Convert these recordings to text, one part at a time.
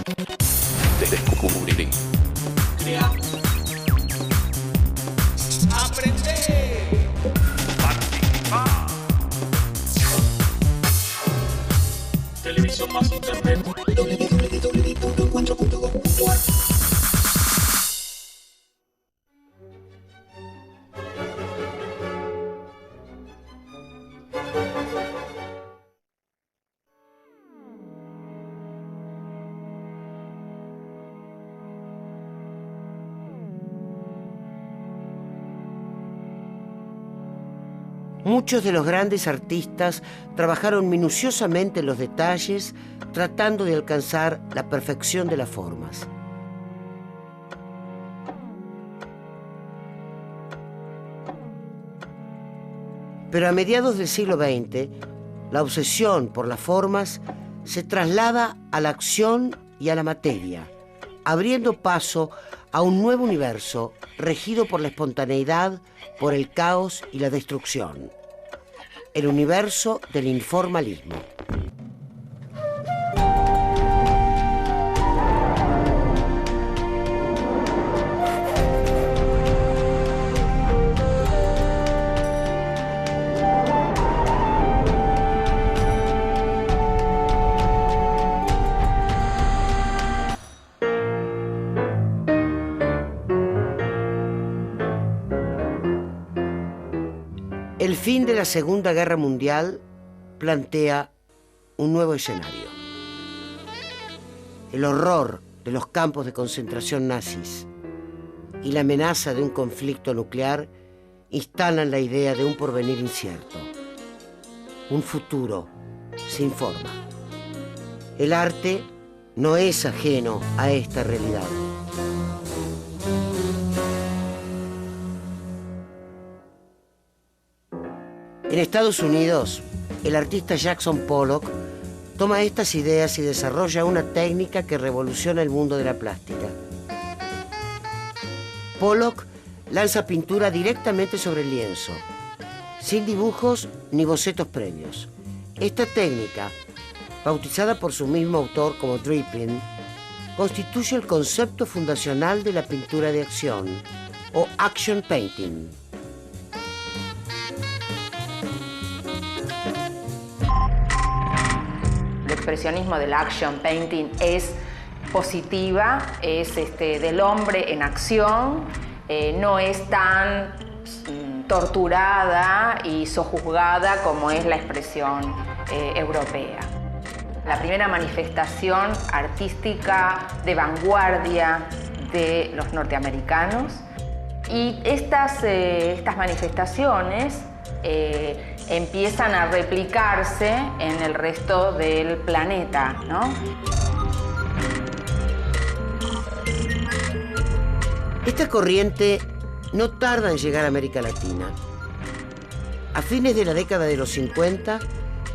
Descubrir. Crear. Aprender. Participar. Televisión más internet. www.encuentro.com.ar. Muchos de los grandes artistas trabajaron minuciosamente en los detalles, tratando de alcanzar la perfección de las formas. Pero a mediados del siglo XX, la obsesión por las formas se traslada a la acción y a la materia, abriendo paso a un nuevo universo regido por la espontaneidad, por el caos y la destrucción. El universo del informalismo. El fin de la Segunda Guerra Mundial plantea un nuevo escenario. El horror de los campos de concentración nazis y la amenaza de un conflicto nuclear instalan la idea de un porvenir incierto, un futuro sin forma. El arte no es ajeno a esta realidad. En Estados Unidos, el artista Jackson Pollock toma estas ideas y desarrolla una técnica que revoluciona el mundo de la plástica. Pollock lanza pintura directamente sobre el lienzo, sin dibujos ni bocetos previos. Esta técnica, bautizada por su mismo autor como dripping, constituye el concepto fundacional de la pintura de acción, o action painting. El expresionismo del action painting es positiva, es del hombre en acción, no es tan torturada y sojuzgada como es la expresión europea. La primera manifestación artística de vanguardia de los norteamericanos, y estas manifestaciones empiezan a replicarse en el resto del planeta, ¿no? Esta corriente no tarda en llegar a América Latina. A fines de la década de los 50,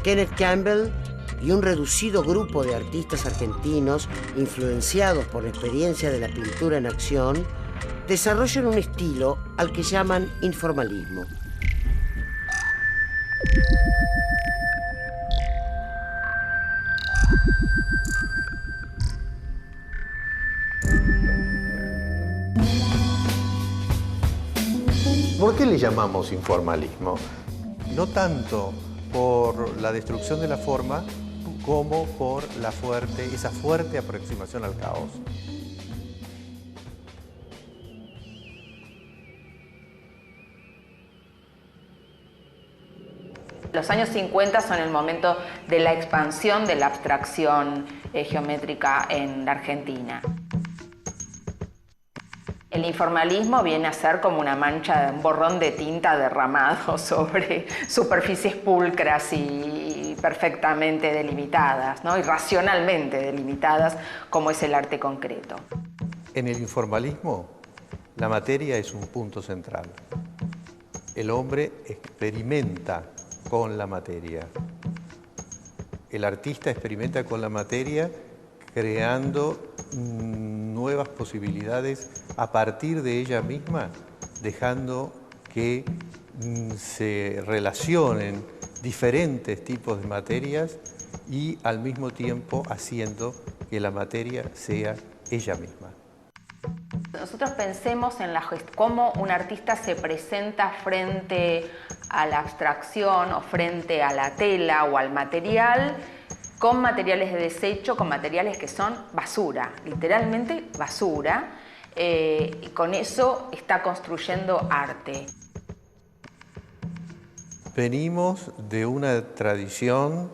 Kenneth Campbell y un reducido grupo de artistas argentinos, influenciados por la experiencia de la pintura en acción, desarrollan un estilo al que llaman informalismo. ¿Por qué le llamamos informalismo? No tanto por la destrucción de la forma como por esa fuerte aproximación al caos. Los años 50 son el momento de la expansión de la abstracción geométrica en la Argentina. El informalismo viene a ser como una mancha, un borrón de tinta derramado sobre superficies pulcras y perfectamente delimitadas, ¿no? Y racionalmente delimitadas, como es el arte concreto. En el informalismo, la materia es un punto central. El hombre experimenta con la materia. El artista experimenta con la materia creando nuevas posibilidades a partir de ella misma, dejando que se relacionen diferentes tipos de materias y al mismo tiempo haciendo que la materia sea ella misma. Nosotros pensemos en cómo un artista se presenta frente a la abstracción o frente a la tela o al material, con materiales de desecho, con materiales que son basura, literalmente basura, y con eso está construyendo arte. Venimos de una tradición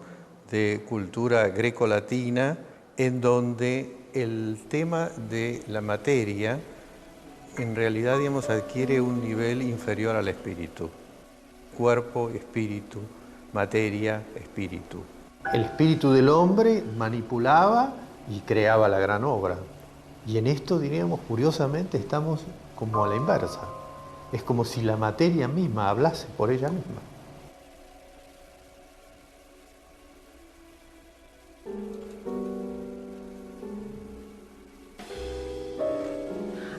de cultura grecolatina en donde el tema de la materia en realidad, digamos, adquiere un nivel inferior al espíritu. Cuerpo, espíritu, materia, espíritu. El espíritu del hombre manipulaba y creaba la gran obra. Y en esto, diríamos, curiosamente, estamos como a la inversa. Es como si la materia misma hablase por ella misma.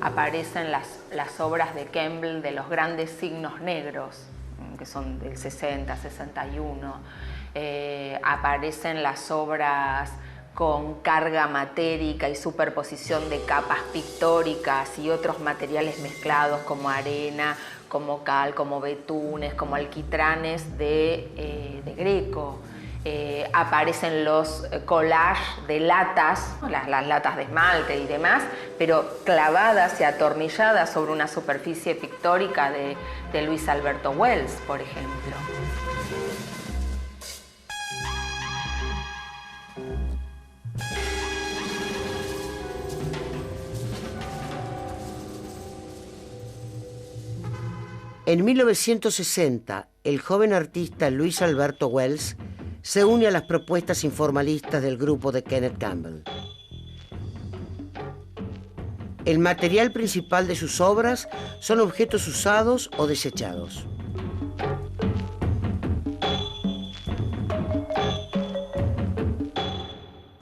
Aparecen las obras de Campbell de los grandes signos negros, que son del 60, 61. Aparecen las obras con carga matérica y superposición de capas pictóricas y otros materiales mezclados como arena, como cal, como betunes, como alquitranes de Greco. Aparecen los collages de latas, las latas de esmalte y demás, pero clavadas y atornilladas sobre una superficie pictórica de Luis Alberto Wells, por ejemplo. En 1960, el joven artista Luis Alberto Wells se une a las propuestas informalistas del grupo de Kenneth Campbell. El material principal de sus obras son objetos usados o desechados.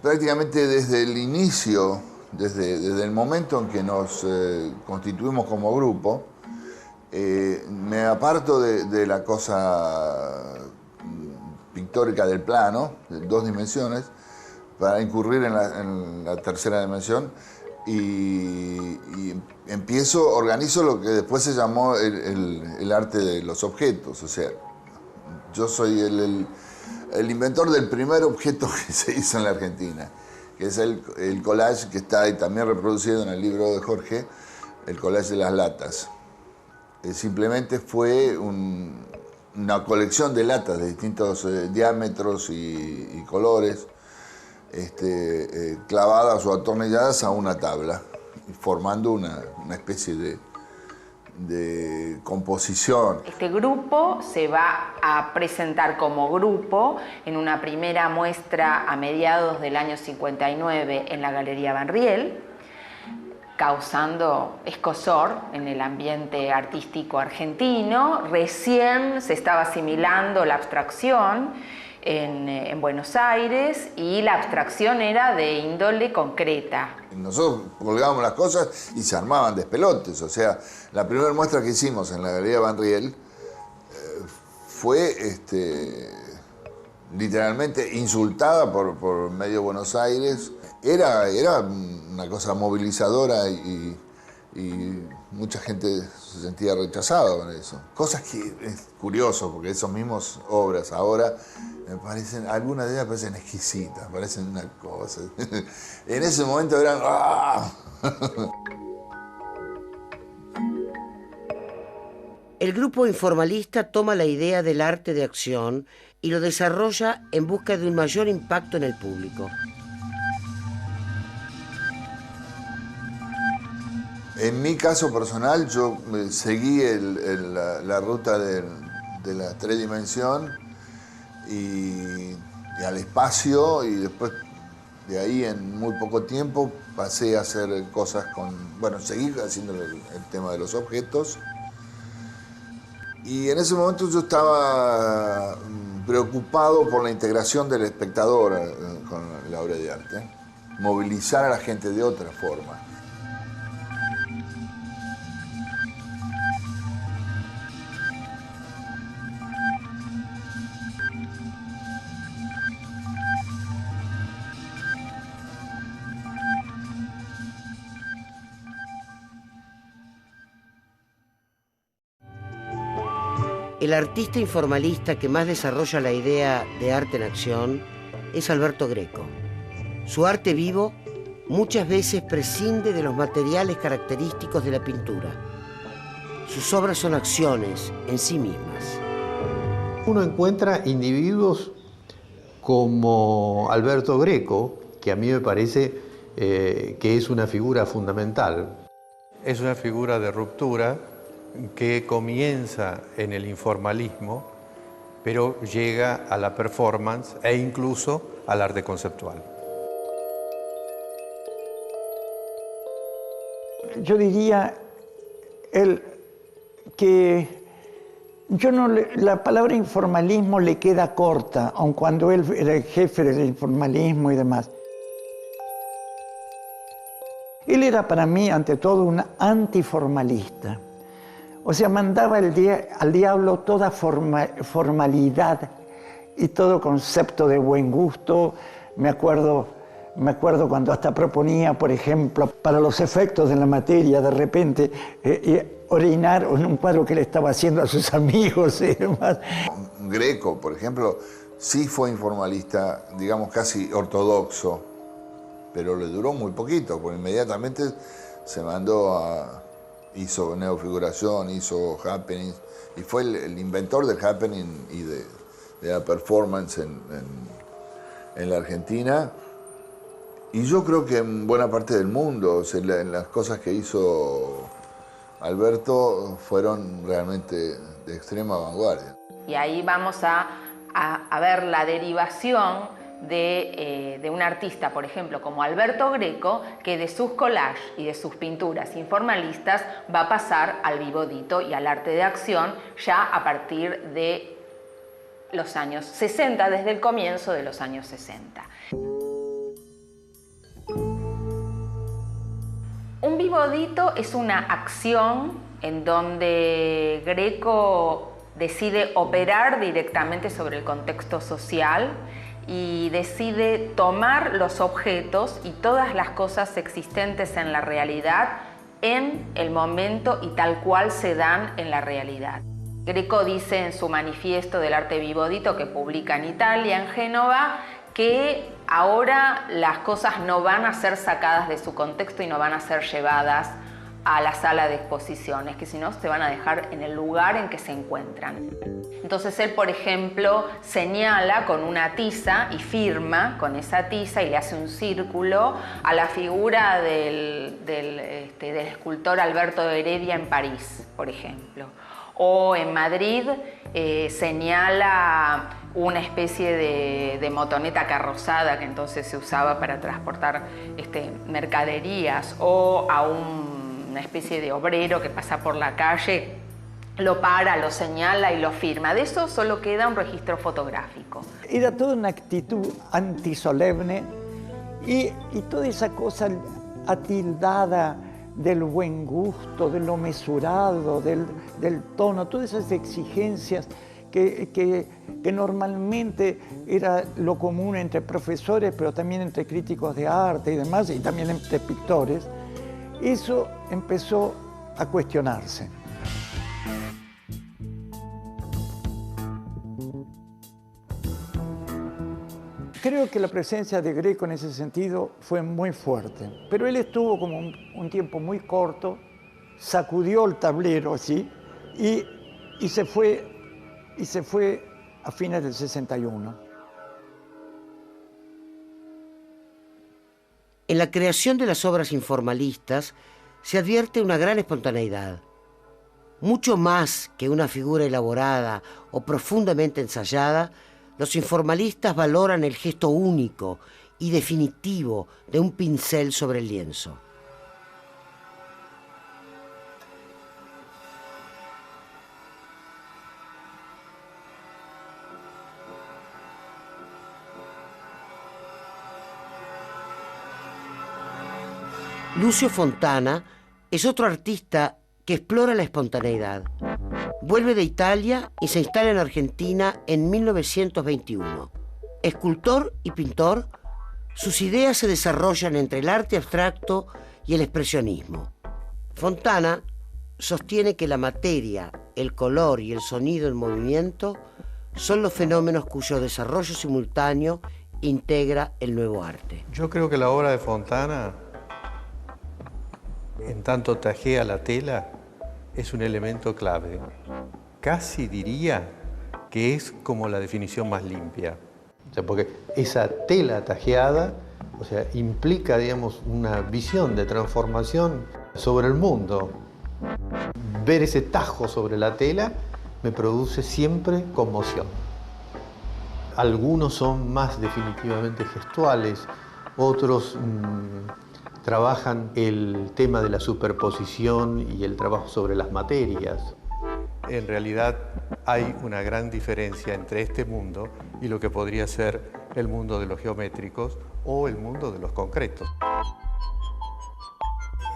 Prácticamente desde el inicio, desde el momento en que nos constituimos como grupo, me aparto de la cosa pictórica del plano, de 2 dimensiones, para incurrir en la tercera dimensión y organizo lo que después se llamó el arte de los objetos. O sea, yo soy el inventor del primer objeto que se hizo en la Argentina, que es el collage que está también reproducido en el libro de Jorge, el collage de las latas. Simplemente fue una colección de latas de distintos diámetros y colores, clavadas o atornilladas a una tabla, formando una especie de composición. Este grupo se va a presentar como grupo en una primera muestra a mediados del año 59 en la Galería Van Riel, causando escozor en el ambiente artístico argentino. Recién se estaba asimilando la abstracción en Buenos Aires y la abstracción era de índole concreta. Nosotros colgábamos las cosas y se armaban despelotes. O sea, la primera muestra que hicimos en la Galería Van Riel fue literalmente insultada por medio Buenos Aires. Era una cosa movilizadora y mucha gente se sentía rechazada con eso. Cosas que es curioso, porque esas mismas obras ahora me parecen, algunas de ellas parecen exquisitas, parecen una cosa. En ese momento eran... ¡ah! El grupo informalista toma la idea del arte de acción y lo desarrolla en busca de un mayor impacto en el público. En mi caso personal, yo seguí la ruta de la 3 dimensión y al espacio, y después de ahí en muy poco tiempo pasé a hacer cosas seguí haciendo el tema de los objetos. Y en ese momento yo estaba preocupado por la integración del espectador con la obra de arte, movilizar a la gente de otra forma. El artista informalista que más desarrolla la idea de arte en acción es Alberto Greco. Su arte vivo muchas veces prescinde de los materiales característicos de la pintura. Sus obras son acciones en sí mismas. Uno encuentra individuos como Alberto Greco, que a mí me parece que es una figura fundamental. Es una figura de ruptura que comienza en el informalismo, pero llega a la performance e incluso al arte conceptual. Yo diría que la palabra informalismo le queda corta, aun cuando él era el jefe del informalismo y demás. Él era para mí, ante todo, un antiformalista. O sea, mandaba al diablo toda formalidad y todo concepto de buen gusto. Me acuerdo cuando hasta proponía, por ejemplo, para los efectos de la materia, de repente, orinar en un cuadro que le estaba haciendo a sus amigos y demás. Greco, por ejemplo, sí fue informalista, digamos casi ortodoxo, pero le duró muy poquito, porque inmediatamente se mandó hizo neofiguración, hizo happenings, y fue el inventor del happening y de la performance en la Argentina. Y yo creo que en buena parte del mundo, o sea, las cosas que hizo Alberto fueron realmente de extrema vanguardia. Y ahí vamos a ver la derivación de un artista, por ejemplo, como Alberto Greco, que de sus collages y de sus pinturas informalistas va a pasar al vivodito y al arte de acción ya a partir de los años 60, desde el comienzo de los años 60. Un vivodito es una acción en donde Greco decide operar directamente sobre el contexto social y decide tomar los objetos y todas las cosas existentes en la realidad en el momento y tal cual se dan en la realidad. Greco dice en su manifiesto del arte vivodito que publica en Italia, en Génova, que ahora las cosas no van a ser sacadas de su contexto y no van a ser llevadas a la sala de exposiciones, que si no se van a dejar en el lugar en que se encuentran. Entonces él, por ejemplo, señala con una tiza y firma con esa tiza y le hace un círculo a la figura del escultor Alberto de Heredia en París, por ejemplo. O en Madrid señala una especie de motoneta carrozada que entonces se usaba para transportar mercaderías, o a una especie de obrero que pasa por la calle, lo para, lo señala y lo firma. De eso solo queda un registro fotográfico. Era toda una actitud antisolemne y toda esa cosa atildada del buen gusto, de lo mesurado, del tono, todas esas exigencias que normalmente era lo común entre profesores, pero también entre críticos de arte y demás, y también entre pintores. Eso empezó a cuestionarse. Creo que la presencia de Greco en ese sentido fue muy fuerte, pero él estuvo como un tiempo muy corto, sacudió el tablero así y se fue a fines del 61. En la creación de las obras informalistas se advierte una gran espontaneidad. Mucho más que una figura elaborada o profundamente ensayada, los informalistas valoran el gesto único y definitivo de un pincel sobre el lienzo. Lucio Fontana es otro artista que explora la espontaneidad. Vuelve de Italia y se instala en Argentina en 1921. Escultor y pintor, sus ideas se desarrollan entre el arte abstracto y el expresionismo. Fontana sostiene que la materia, el color y el sonido en movimiento son los fenómenos cuyo desarrollo simultáneo integra el nuevo arte. Yo creo que la obra de Fontana, en tanto tajea la tela, es un elemento clave. Casi diría que es como la definición más limpia. O sea, porque esa tela tajeada, o sea, implica, digamos, una visión de transformación sobre el mundo. Ver ese tajo sobre la tela me produce siempre conmoción. Algunos son más definitivamente gestuales, otros trabajan el tema de la superposición y el trabajo sobre las materias. En realidad hay una gran diferencia entre este mundo y lo que podría ser el mundo de los geométricos o el mundo de los concretos.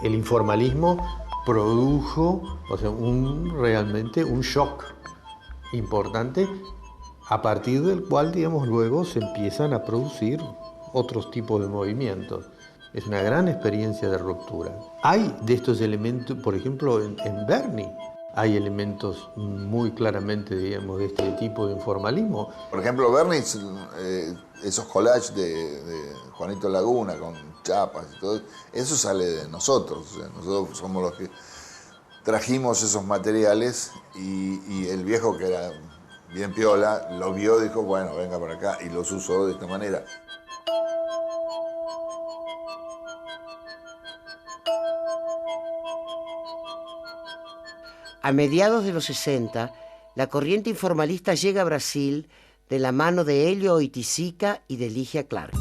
El informalismo produjo, o sea, realmente un shock importante a partir del cual, digamos, luego se empiezan a producir otros tipos de movimientos. Es una gran experiencia de ruptura. Hay de estos elementos, por ejemplo, en Berni, hay elementos muy claramente, digamos, de este tipo de informalismo. Por ejemplo, Berni, esos collages de Juanito Laguna con chapas y todo, eso sale de nosotros. O sea, nosotros somos los que trajimos esos materiales y el viejo, que era bien piola, lo vio y dijo, bueno, venga para acá, y los usó de esta manera. A mediados de los 60, la corriente informalista llega a Brasil de la mano de Hélio Oiticica e de Ligia Clark.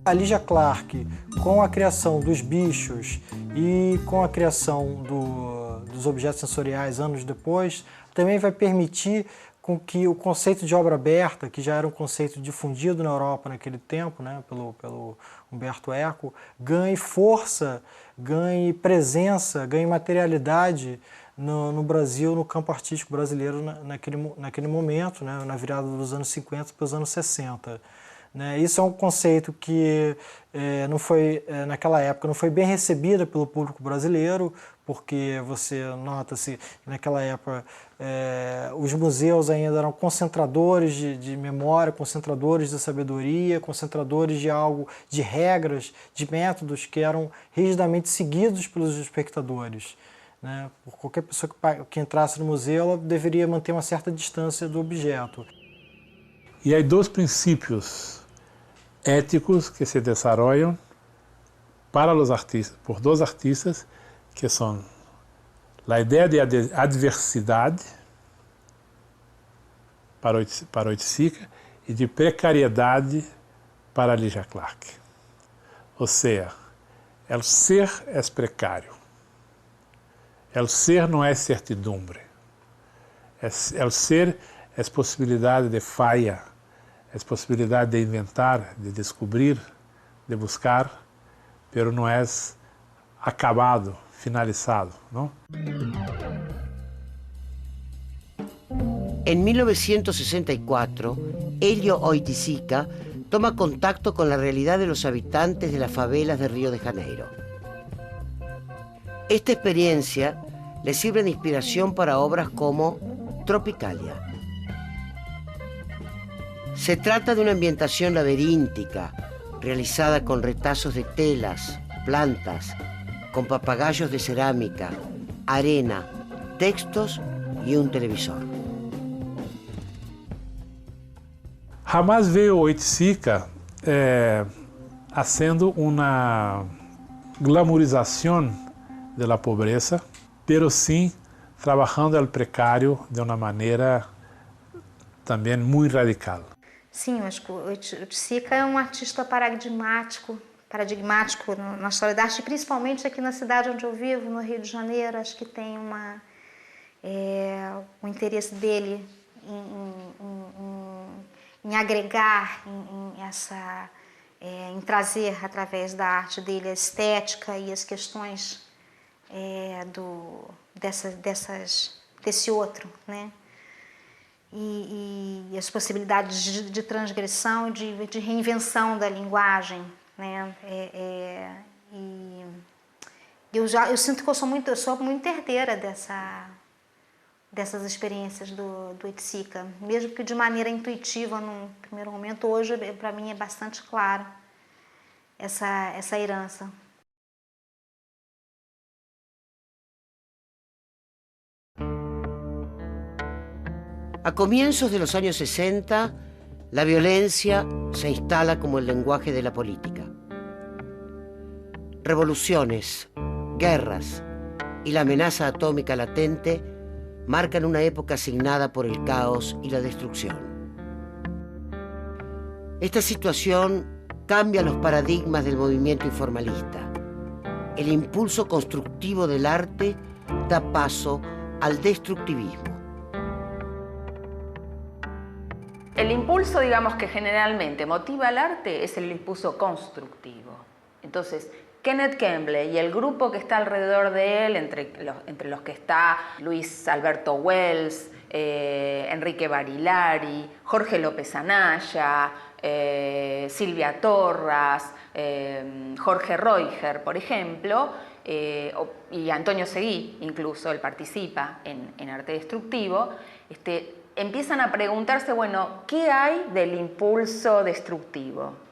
A Ligia Clark, com a criação dos bichos e com a criação dos objetos sensoriais anos depois, também vai permitir com que o conceito de obra aberta, que já era um conceito difundido na Europa naquele tempo, né, pelo Humberto Eco, ganhe força, ganhe presença, ganhe materialidade no Brasil, no campo artístico brasileiro naquele momento, né, na virada dos anos 50 para os anos 60. Né? Isso é um conceito que naquela época não foi bem recebido pelo público brasileiro, porque você nota-se que naquela época os museus ainda eram concentradores de memória, concentradores de sabedoria, concentradores de algo, de regras, de métodos que eram rigidamente seguidos pelos espectadores. Né? Qualquer pessoa que entrasse no museu, ela deveria manter uma certa distância do objeto. E hay dos princípios éticos que se desarrollan para los artistas, por dos artistas, que são a ideia de adversidade para Oiticica e de precariedade para Ligia Clark. Ou seja, o ser é precário. O ser não é certidumbre. O ser é possibilidade de falha, é possibilidade de inventar, de descobrir, de buscar, pero não é acabado, finalizado, não? En 1964, Hélio Oiticica toma contacto con la realidad de los habitantes de las favelas de Río de Janeiro. Esta experiencia le sirve de inspiración para obras como Tropicalia. Se trata de una ambientación laberíntica, realizada con retazos de telas, plantas, con papagayos de cerámica, arena, textos y un televisor. Jamás veio Oiticica haciendo una glamorización de la pobreza, pero sim trabajando al precario de una manera também muito radical. Sim, eu acho que o Oiticica é um artista paradigmático na história da arte, principalmente aqui na cidade onde eu vivo, no Rio de Janeiro. Acho que tem o interesse dele em agregar, em trazer através da arte dele a estética e as questões desse outro, né? E as possibilidades de transgressão, de reinvenção da linguagem, né? Eu sinto que eu sou muito herdeira dessas experiências do Oiticica, mesmo que de maneira intuitiva num primeiro momento. Hoje, para mim, é bastante claro essa herança. A comienzos de los años 60, la violencia se instala como el lenguaje de la política. Revoluciones, guerras y la amenaza atómica latente marcan una época asignada por el caos y la destrucción. Esta situación cambia los paradigmas del movimiento informalista. El impulso constructivo del arte da paso al destructivismo. El impulso, digamos, que generalmente motiva al arte es el impulso constructivo. Entonces, Kenneth Campbell y el grupo que está alrededor de él, entre los que está Luis Alberto Wells, Enrique Barilari, Jorge López Anaya, Silvia Torras, Jorge Reuger, por ejemplo, y Antonio Seguí, incluso, él participa en arte destructivo, empiezan a preguntarse, bueno, ¿qué hay del impulso destructivo?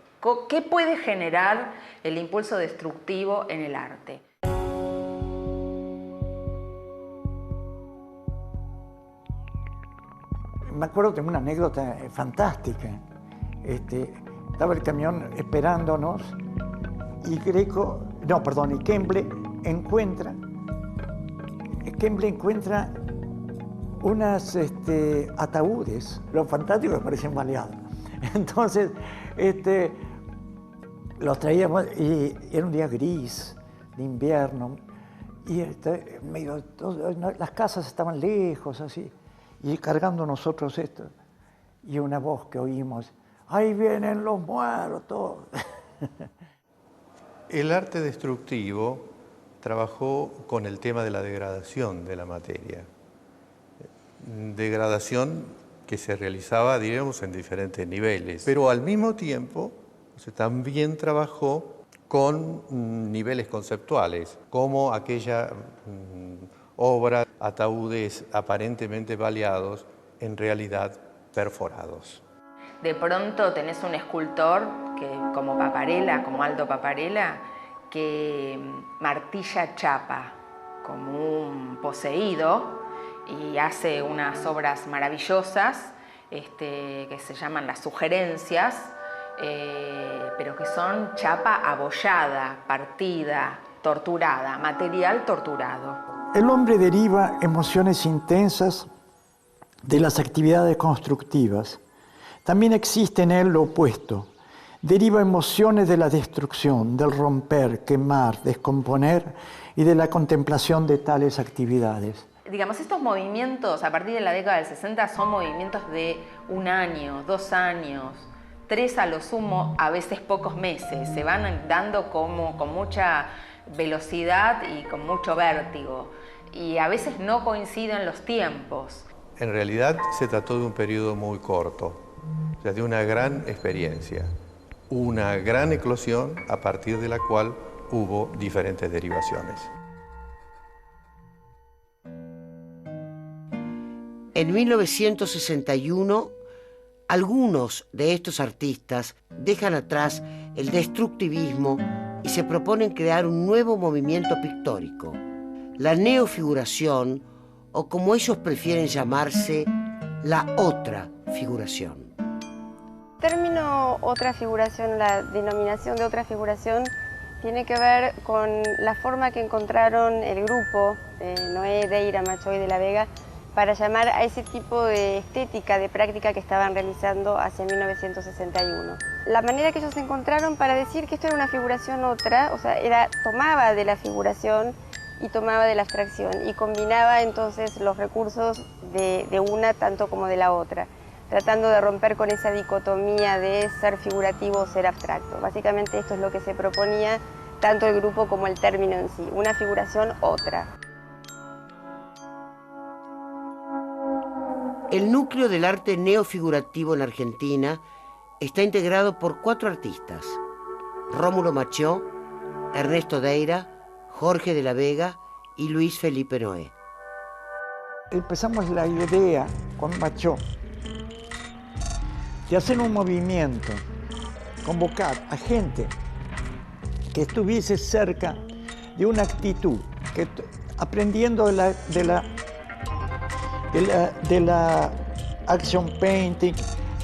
¿Qué puede generar el impulso destructivo en el arte? Me acuerdo, tengo una anécdota fantástica. Estaba el camión esperándonos y Campbell encuentra unas ataúdes, los fantásticos parecían baleados. Entonces, los traíamos y era un día gris, de invierno, y las casas estaban lejos, así, y cargando nosotros esto, y una voz que oímos, ¡ahí vienen los muertos! El arte destructivo trabajó con el tema de la degradación de la materia. Degradación que se realizaba, diríamos, en diferentes niveles. Pero al mismo tiempo, también trabajó con niveles conceptuales, como aquella obra, ataúdes aparentemente baleados, en realidad perforados. De pronto tenés un escultor como Paparella, como Aldo Paparella, que martilla chapa como un poseído y hace unas obras maravillosas que se llaman las sugerencias, pero que son chapa abollada, partida, torturada, material torturado. El hombre deriva emociones intensas de las actividades constructivas. También existe en él lo opuesto. Deriva emociones de la destrucción, del romper, quemar, descomponer y de la contemplación de tales actividades. Digamos, estos movimientos a partir de la década del 60 son movimientos de 1 año, 2 años, 3 a lo sumo, a veces pocos meses. Se van dando con mucha velocidad y con mucho vértigo. Y a veces no coinciden los tiempos. En realidad se trató de un periodo muy corto, o sea, de una gran experiencia, una gran eclosión a partir de la cual hubo diferentes derivaciones. En 1961, algunos de estos artistas dejan atrás el destructivismo y se proponen crear un nuevo movimiento pictórico, la neofiguración, o como ellos prefieren llamarse, la otra figuración. El término otra figuración, la denominación de otra figuración, tiene que ver con la forma que encontraron el grupo, Noé, Deira, Machoy de la Vega, para llamar a ese tipo de estética, de práctica que estaban realizando hacia 1961. La manera que ellos encontraron para decir que esto era una figuración otra, o sea, tomaba de la figuración y tomaba de la abstracción y combinaba entonces los recursos de una tanto como de la otra, tratando de romper con esa dicotomía de ser figurativo o ser abstracto. Básicamente esto es lo que se proponía tanto el grupo como el término en sí, una figuración otra. El núcleo del arte neofigurativo en Argentina está integrado por 4 artistas: Rómulo Machió, Ernesto Deira, Jorge de la Vega y Luis Felipe Noé. Empezamos la idea con Machó de hacer un movimiento, convocar a gente que estuviese cerca de una actitud, aprendiendo de la action painting,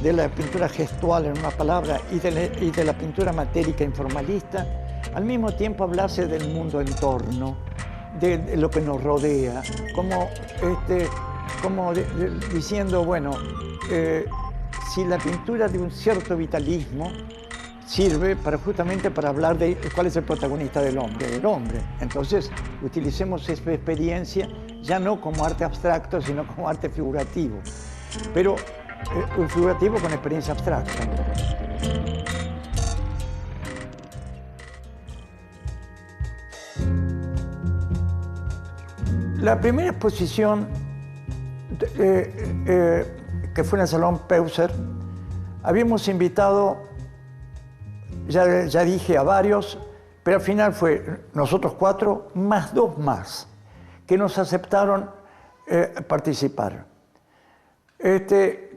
de la pintura gestual en una palabra y de la pintura matérica informalista, al mismo tiempo hablarse del mundo en torno, de lo que nos rodea, diciendo, bueno, si la pintura de un cierto vitalismo sirve justamente para hablar de cuál es el protagonista del hombre. Entonces, utilicemos esa experiencia ya no como arte abstracto, sino como arte figurativo, pero un figurativo con experiencia abstracta. La primera exposición que fue en el Salón Peuser, habíamos invitado, ya dije, a varios, pero al final fue nosotros 4 más 2 más que nos aceptaron participar.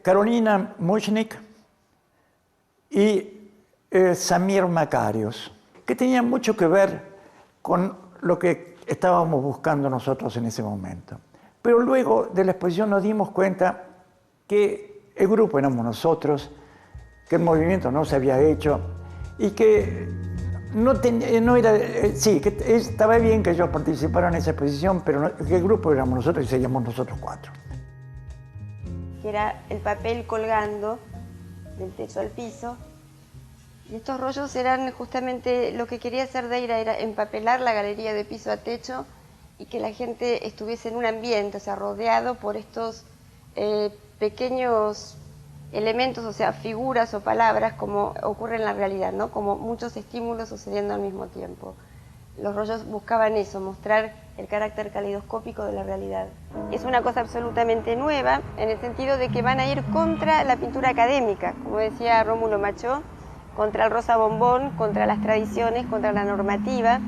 Carolina Muchnik y Samir Makarios, que tenían mucho que ver con lo que estábamos buscando nosotros en ese momento. Pero luego de la exposición nos dimos cuenta que el grupo éramos nosotros, que el movimiento no se había hecho y que que estaba bien que ellos participaran en esa exposición, pero que el grupo éramos nosotros y seguíamos nosotros 4. Que era el papel colgando del techo al piso. Y estos rollos eran justamente lo que quería hacer Deira, era empapelar la galería de piso a techo y que la gente estuviese en un ambiente, o sea, rodeado por estos pequeños elementos, o sea, figuras o palabras, como ocurre en la realidad, ¿no? Como muchos estímulos sucediendo al mismo tiempo. Los rollos buscaban eso, mostrar el carácter caleidoscópico de la realidad. Es una cosa absolutamente nueva, en el sentido de que van a ir contra la pintura académica, como decía Rómulo Machó, contra el rosa bombón, contra las tradiciones, contra la normativa.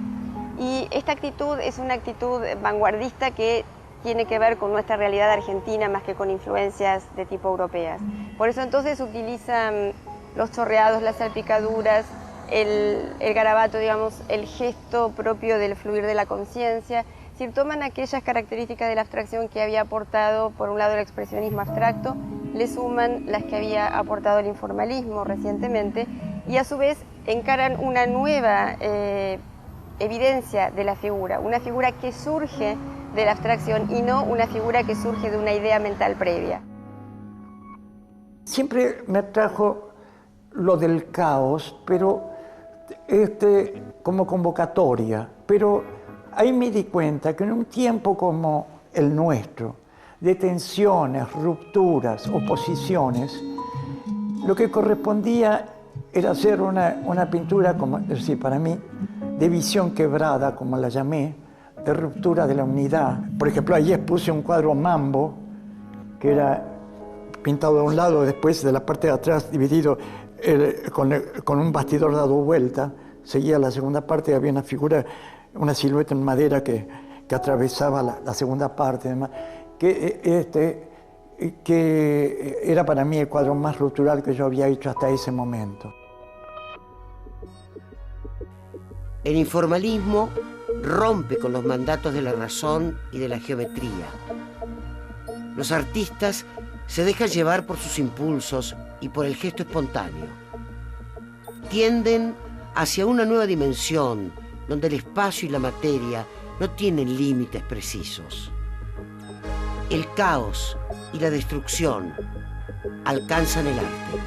Y esta actitud es una actitud vanguardista que tiene que ver con nuestra realidad argentina más que con influencias de tipo europeas. Por eso entonces utilizan los chorreados, las salpicaduras, el garabato, digamos, el gesto propio del fluir de la conciencia. Es decir, toman aquellas características de la abstracción que había aportado, por un lado, el expresionismo abstracto, le suman las que había aportado el informalismo recientemente y a su vez encaran una nueva evidencia de la figura, una figura que surge de la abstracción y no una figura que surge de una idea mental previa. Siempre me atrajo lo del caos, pero como convocatoria, pero ahí me di cuenta que en un tiempo como el nuestro, de tensiones, rupturas, oposiciones, lo que correspondía era hacer una pintura, como decir, para mí, de visión quebrada, como la llamé, de ruptura de la unidad. Por ejemplo, ayer puse un cuadro Mambo, que era pintado de un lado, después de la parte de atrás dividido con un bastidor dado vuelta. Seguía la segunda parte, había una figura, una silueta en madera que atravesaba la segunda parte, además, que era para mí el cuadro más ruptural que yo había hecho hasta ese momento. El informalismo rompe con los mandatos de la razón y de la geometría. Los artistas se dejan llevar por sus impulsos y por el gesto espontáneo. Tienden hacia una nueva dimensión donde el espacio y la materia no tienen límites precisos. El caos y la destrucción alcanzan el arte.